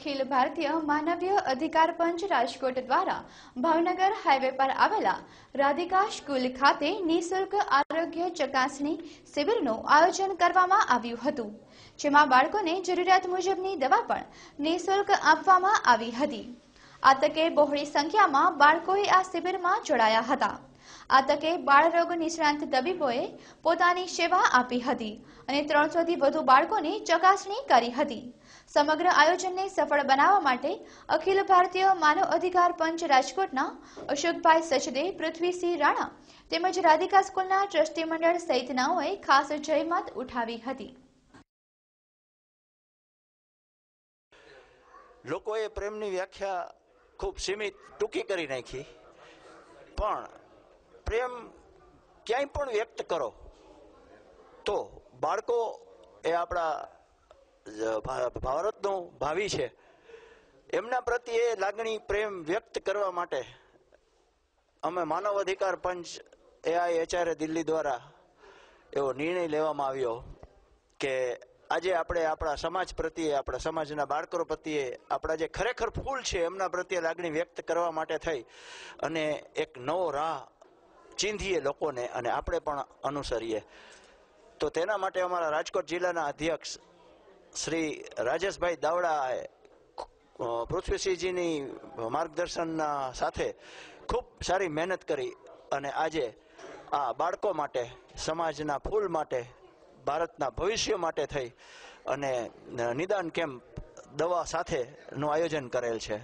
અખિલ ભારતીય માનવીય અધિકાર પંચ રાજકોટ દ્વારા ભાવનગર હાઈવે પર આવેલા રાધિકા સ્કૂલ ખાતે નિઃશુલ્ક આરોગ્ય ચકાસણી શિબિરનું આયોજન કરવામાં આવ્યું હતું, જેમાં બાળકોને જરૂરિયાત મુજબની દવા પણ નિઃશુલ્ક આપવામાં આવી હતી। આ તકે બહોળી સંખ્યામાં બાળકોએ આ શિબિરમાં જોડાયા હતા। આ તકે બાળરોગ નિષ્ણાંત તબીબોએ પોતાની સેવા આપી હતી અને 300થી વધુ બાળકોની ચકાસણી કરી હતી। સમગ્ર આયોજનને સફળ બનાવવા માટે અખિલ ભારતીય માનવ અધિકાર પંચ રાજકોટના અશોકભાઈ સચદે, પૃથ્વીસિંહ રાણા તેમજ રાધિકા સ્કૂલના ટ્રસ્ટી મંડળ સહિતનાઓએ ખાસ જહેમત ઉઠાવી હતી। લોકોએ પ્રેમની વ્યાખ્યા ખૂબ સીમિત ટૂંકી કરી નાખી, પણ પ્રેમ ક્યાંય પણ વ્યક્ત કરો તો બાળકો એ આપણા ભારતનું ભાવિ છે, એમના પ્રત્યે લાગણી પ્રેમ વ્યક્ત કરવા માટે અમે માનવ અધિકાર પંચ AIHR દિલ્હી દ્વારા એવો નિર્ણય લેવામાં આવ્યો કે આજે આપણે આપણા સમાજ પ્રત્યે, આપણા સમાજના બાળકો પ્રત્યે, આપણા જે ખરેખર ફૂલ છે એમના પ્રત્યે લાગણી વ્યક્ત કરવા માટે થઈ અને એક નવો રાહ ચીંધીએ લોકોને અને આપણે પણ અનુસરીએ। તો તેના માટે અમારા રાજકોટ જિલ્લાના અધ્યક્ષ શ્રી રાજેશભાઈ દાવડાએ પૃથ્વીસિંહજીની માર્ગદર્શનના સાથે ખૂબ સારી મહેનત કરી અને આજે આ બાળકો માટે, સમાજના ફૂલ માટે, ભારતના ભવિષ્ય માટે થઈ અને નિદાન કેમ્પ દવા સાથેનું આયોજન કરેલ છે।